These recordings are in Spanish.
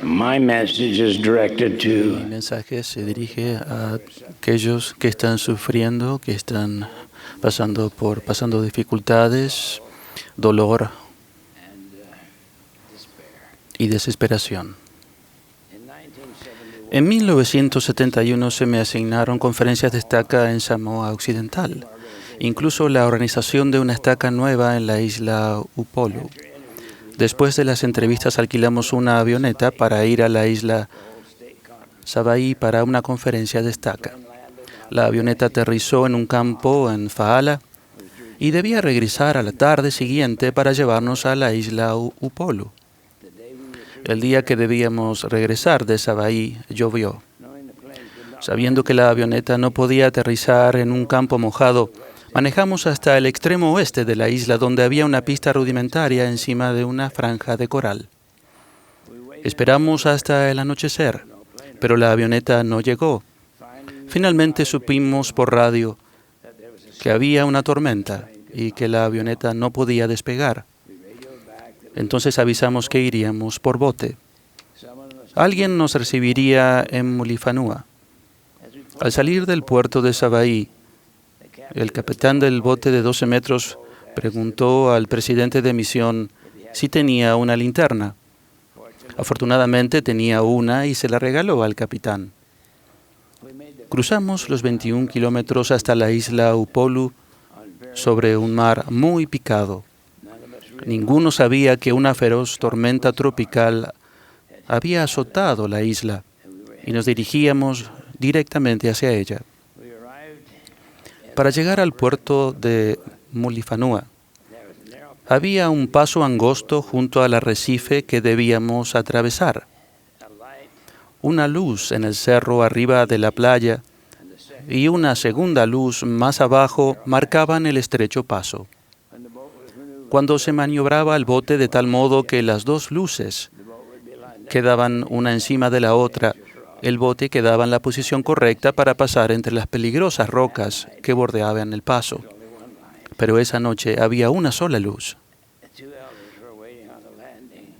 My message is directed Mi to mensaje se dirige a aquellos que están sufriendo, que están pasando dificultades, dolor y desesperación. En 1971 se me asignaron conferencias de estaca en Samoa Occidental, incluso la organización de una estaca nueva en la isla Upolu. Después de las entrevistas alquilamos una avioneta para ir a la isla Savaii para una conferencia de estaca. La avioneta aterrizó en un campo en Fa'ala y debía regresar a la tarde siguiente para llevarnos a la isla Upolu. El día que debíamos regresar de Savaii llovió. Sabiendo que la avioneta no podía aterrizar en un campo mojado, manejamos hasta el extremo oeste de la isla, donde había una pista rudimentaria encima de una franja de coral. Esperamos hasta el anochecer, pero la avioneta no llegó. Finalmente supimos por radio que había una tormenta y que la avioneta no podía despegar. Entonces avisamos que iríamos por bote. Alguien nos recibiría en Mulifanua. Al salir del puerto de Savaii, el capitán del bote de 12 metros preguntó al presidente de misión si tenía una linterna. Afortunadamente tenía una y se la regaló al capitán. Cruzamos los 21 kilómetros hasta la isla Upolu sobre un mar muy picado. Ninguno sabía que una feroz tormenta tropical había azotado la isla y nos dirigíamos directamente hacia ella. Para llegar al puerto de Mulifanua, había un paso angosto junto al arrecife que debíamos atravesar. Una luz en el cerro arriba de la playa y una segunda luz más abajo marcaban el estrecho paso. Cuando se maniobraba el bote de tal modo que las dos luces quedaban una encima de la otra, el bote quedaba en la posición correcta para pasar entre las peligrosas rocas que bordeaban el paso. Pero esa noche había una sola luz.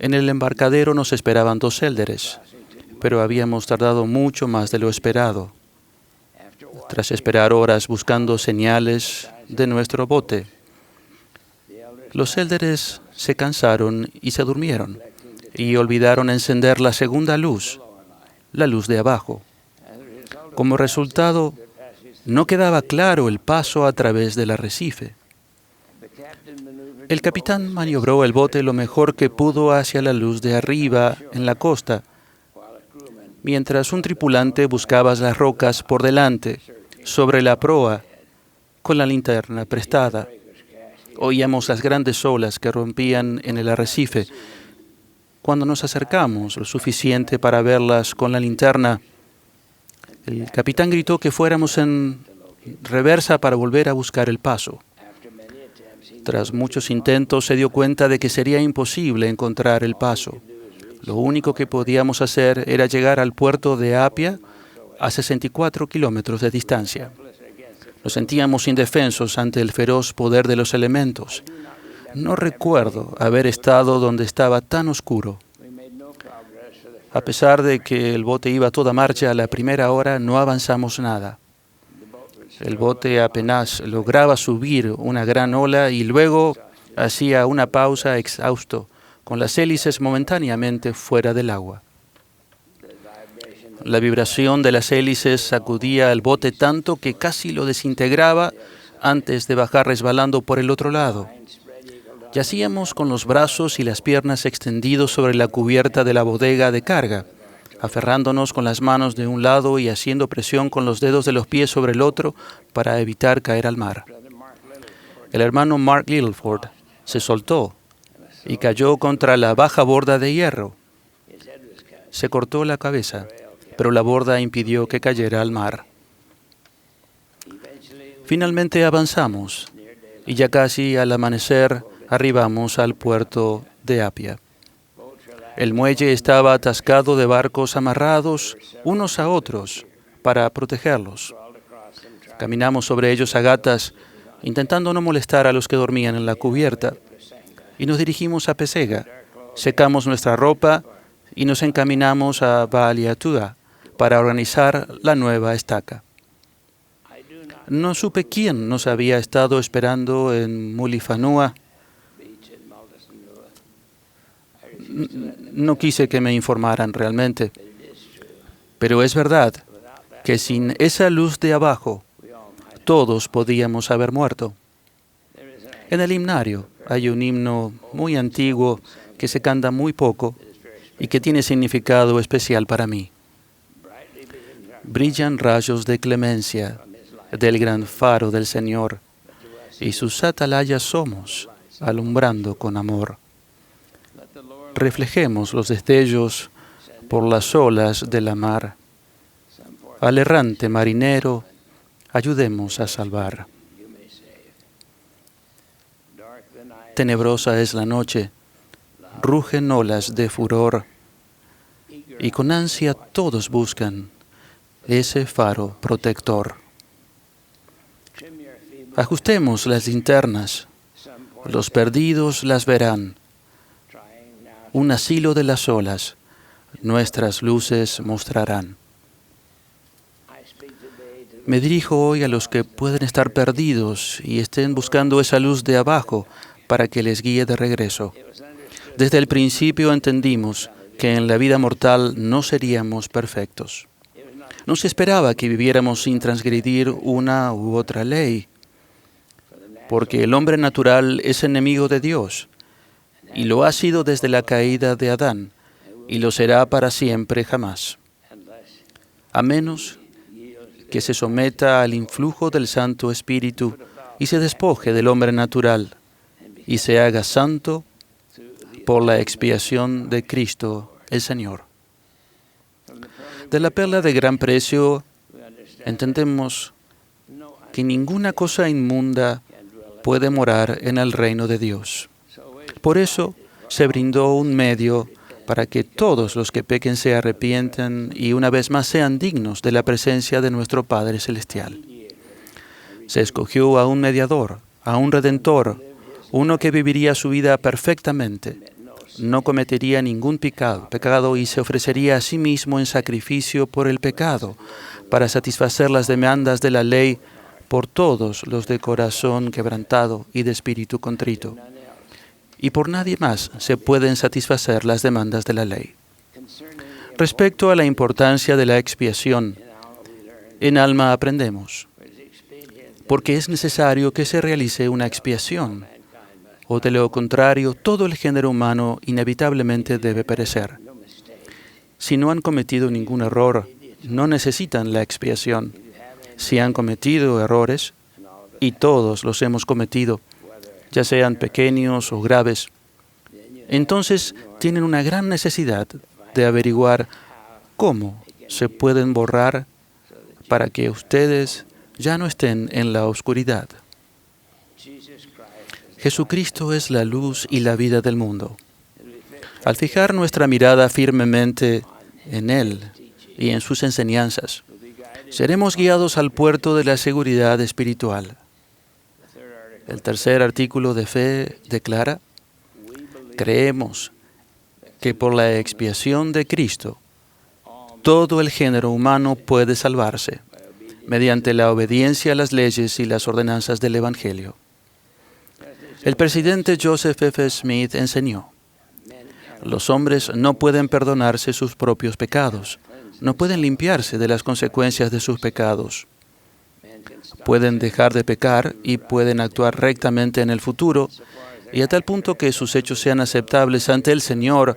En el embarcadero nos esperaban 2 élderes, pero habíamos tardado mucho más de lo esperado. Tras esperar horas buscando señales de nuestro bote, los élderes se cansaron y se durmieron, y olvidaron encender la segunda luz, la luz de abajo. Como resultado, no quedaba claro el paso a través del arrecife. El capitán maniobró el bote lo mejor que pudo hacia la luz de arriba en la costa, mientras un tripulante buscaba las rocas por delante, sobre la proa, con la linterna prestada. Oíamos las grandes olas que rompían en el arrecife. Cuando nos acercamos lo suficiente para verlas con la linterna, el capitán gritó que fuéramos en reversa para volver a buscar el paso. Tras muchos intentos se dio cuenta de que sería imposible encontrar el paso. Lo único que podíamos hacer era llegar al puerto de Apia a 64 kilómetros de distancia. Nos sentíamos indefensos ante el feroz poder de los elementos. No recuerdo haber estado donde estaba tan oscuro. A pesar de que el bote iba a toda marcha, a la primera hora no avanzamos nada. El bote apenas lograba subir una gran ola y luego hacía una pausa exhausto, con las hélices momentáneamente fuera del agua. La vibración de las hélices sacudía al bote tanto que casi lo desintegraba antes de bajar resbalando por el otro lado. Yacíamos con los brazos y las piernas extendidos sobre la cubierta de la bodega de carga, aferrándonos con las manos de un lado y haciendo presión con los dedos de los pies sobre el otro para evitar caer al mar. El hermano Mark Littleford se soltó y cayó contra la baja borda de hierro. Se cortó la cabeza, pero la borda impidió que cayera al mar. Finalmente avanzamos y ya casi al amanecer arribamos al puerto de Apia. El muelle estaba atascado de barcos amarrados unos a otros para protegerlos. Caminamos sobre ellos a gatas, intentando no molestar a los que dormían en la cubierta, y nos dirigimos a Pesega. Secamos nuestra ropa y nos encaminamos a Baal Yatua para organizar la nueva estaca. No supe quién nos había estado esperando en Mulifanua. No quise que me informaran realmente, pero es verdad que sin esa luz de abajo, todos podíamos haber muerto. En el himnario hay un himno muy antiguo que se canta muy poco y que tiene significado especial para mí. Brillan rayos de clemencia del gran faro del Señor, y sus atalayas somos, alumbrando con amor. Reflejemos los destellos por las olas de la mar. Al errante marinero, ayudemos a salvar. Tenebrosa es la noche, rugen olas de furor, y con ansia todos buscan ese faro protector. Ajustemos las linternas, los perdidos las verán. Un asilo de las olas, nuestras luces mostrarán. Me dirijo hoy a los que pueden estar perdidos y estén buscando esa luz de abajo para que les guíe de regreso. Desde el principio entendimos que en la vida mortal no seríamos perfectos. No se esperaba que viviéramos sin transgredir una u otra ley, porque el hombre natural es enemigo de Dios, y lo ha sido desde la caída de Adán, y lo será para siempre jamás, a menos que se someta al influjo del Santo Espíritu y se despoje del hombre natural, y se haga santo por la expiación de Cristo el Señor. De la perla de gran precio entendemos que ninguna cosa inmunda puede morar en el reino de Dios. Por eso se brindó un medio para que todos los que pequen se arrepientan y una vez más sean dignos de la presencia de nuestro Padre Celestial. Se escogió a un mediador, a un redentor, uno que viviría su vida perfectamente, no cometería ningún pecado y se ofrecería a sí mismo en sacrificio por el pecado, para satisfacer las demandas de la ley por todos los de corazón quebrantado y de espíritu contrito. Y por nadie más se pueden satisfacer las demandas de la ley. Respecto a la importancia de la expiación, en Alma aprendemos, porque es necesario que se realice una expiación, o de lo contrario, todo el género humano inevitablemente debe perecer. Si no han cometido ningún error, no necesitan la expiación. Si han cometido errores, y todos los hemos cometido, ya sean pequeños o graves, entonces tienen una gran necesidad de averiguar cómo se pueden borrar para que ustedes ya no estén en la oscuridad. Jesucristo es la luz y la vida del mundo. Al fijar nuestra mirada firmemente en Él y en sus enseñanzas, seremos guiados al puerto de la seguridad espiritual. El tercer artículo de fe declara: creemos que por la expiación de Cristo, todo el género humano puede salvarse mediante la obediencia a las leyes y las ordenanzas del Evangelio. El presidente Joseph F. Smith enseñó: los hombres no pueden perdonarse sus propios pecados, no pueden limpiarse de las consecuencias de sus pecados. Pueden dejar de pecar y pueden actuar rectamente en el futuro, y a tal punto que sus hechos sean aceptables ante el Señor,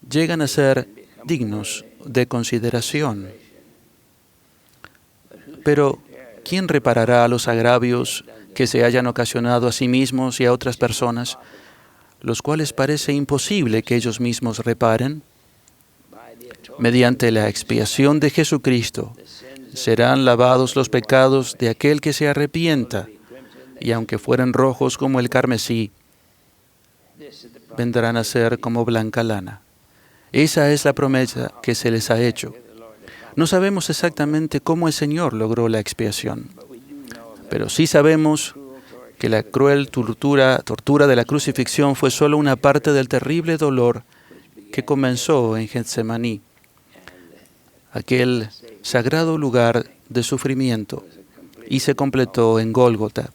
llegan a ser dignos de consideración. Pero, ¿quién reparará los agravios que se hayan ocasionado a sí mismos y a otras personas, los cuales parece imposible que ellos mismos reparen? Mediante la expiación de Jesucristo, serán lavados los pecados de aquel que se arrepienta, y aunque fueren rojos como el carmesí, vendrán a ser como blanca lana. Esa es la promesa que se les ha hecho. No sabemos exactamente cómo el Señor logró la expiación, pero sí sabemos que la cruel tortura de la crucifixión fue solo una parte del terrible dolor que comenzó en Getsemaní, aquel sagrado lugar de sufrimiento, y se completó en Gólgota.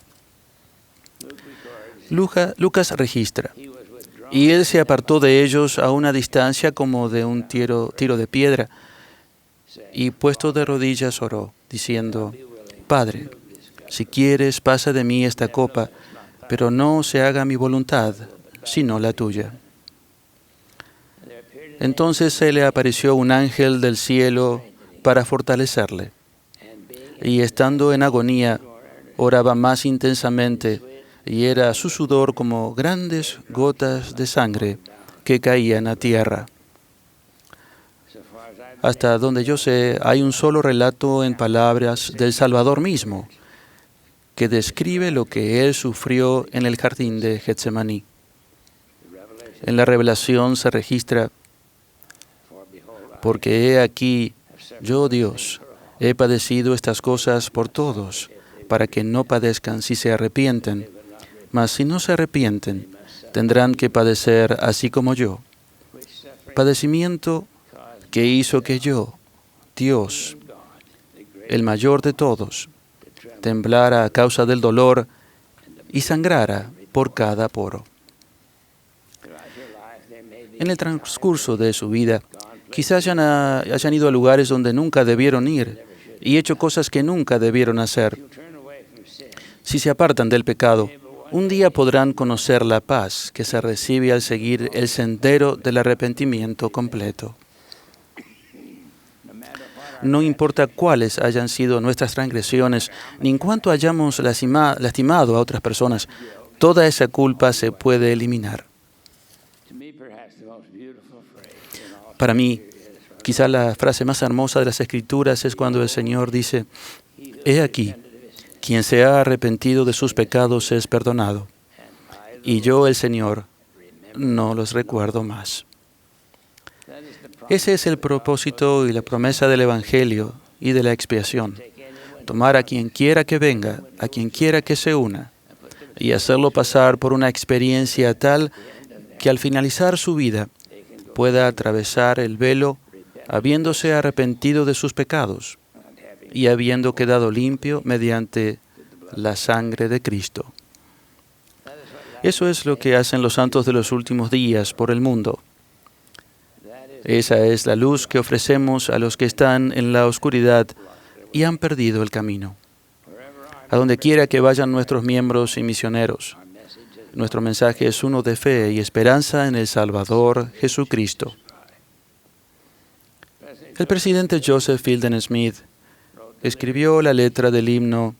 Lucas registra: y él se apartó de ellos a una distancia como de un tiro de piedra, y puesto de rodillas oró, diciendo: Padre, si quieres, pasa de mí esta copa, pero no se haga mi voluntad, sino la tuya. Entonces se le apareció un ángel del cielo para fortalecerle, y estando en agonía, oraba más intensamente, y era su sudor como grandes gotas de sangre que caían a tierra. Hasta donde yo sé, hay un solo relato en palabras del Salvador mismo que describe lo que Él sufrió en el jardín de Getsemaní. En la Revelación se registra: porque he aquí, yo Dios, he padecido estas cosas por todos, para que no padezcan si se arrepienten. Mas si no se arrepienten, tendrán que padecer así como yo. Padecimiento que hizo que yo, Dios, el mayor de todos, temblara a causa del dolor y sangrara por cada poro. En el transcurso de su vida, quizás hayan ido a lugares donde nunca debieron ir y hecho cosas que nunca debieron hacer. Si se apartan del pecado, un día podrán conocer la paz que se recibe al seguir el sendero del arrepentimiento completo. No importa cuáles hayan sido nuestras transgresiones, ni en cuánto hayamos lastimado a otras personas, toda esa culpa se puede eliminar. Para mí, quizá la frase más hermosa de las Escrituras es cuando el Señor dice: He aquí, quien se ha arrepentido de sus pecados es perdonado, y yo, el Señor, no los recuerdo más. Ese es el propósito y la promesa del Evangelio y de la expiación: tomar a quien quiera que venga, a quien quiera que se una, y hacerlo pasar por una experiencia tal que al finalizar su vida pueda atravesar el velo habiéndose arrepentido de sus pecados y habiendo quedado limpio mediante la sangre de Cristo. Eso es lo que hacen los santos de los últimos días por el mundo. Esa es la luz que ofrecemos a los que están en la oscuridad y han perdido el camino. A donde quiera que vayan nuestros miembros y misioneros, nuestro mensaje es uno de fe y esperanza en el Salvador Jesucristo. El presidente Joseph Fielding Smith escribió la letra del himno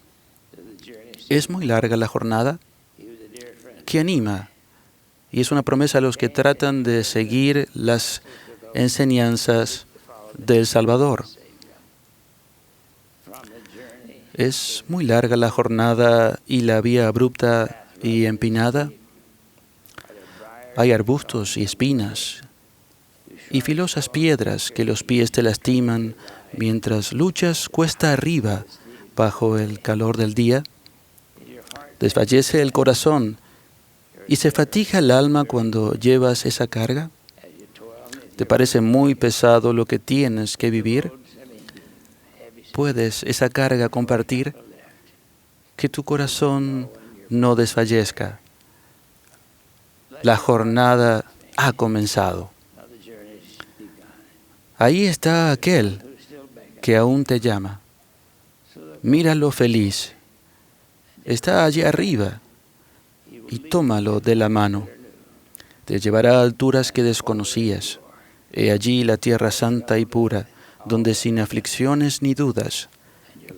«¿Es muy larga la jornada?», que anima y es una promesa a los que tratan de seguir las enseñanzas del Salvador. ¿Es muy larga la jornada y la vía abrupta y empinada? Hay arbustos y espinas y filosas piedras que los pies te lastiman mientras luchas cuesta arriba bajo el calor del día. Desfallece el corazón y se fatiga el alma cuando llevas esa carga. ¿Te parece muy pesado lo que tienes que vivir? ¿Puedes esa carga compartir? Que tu corazón no desfallezca. La jornada ha comenzado. Ahí está aquel que aún te llama. Míralo feliz. Está allí arriba y tómalo de la mano. Te llevará a alturas que desconocías. He allí la tierra santa y pura, donde sin aflicciones ni dudas,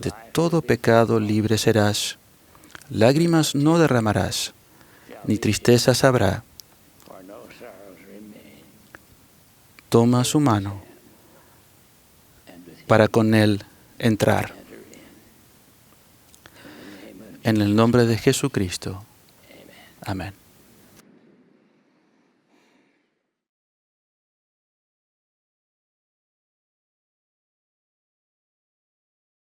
de todo pecado libre serás. Lágrimas no derramarás, ni tristezas habrá. Toma su mano para con él entrar. En el nombre de Jesucristo. Amén.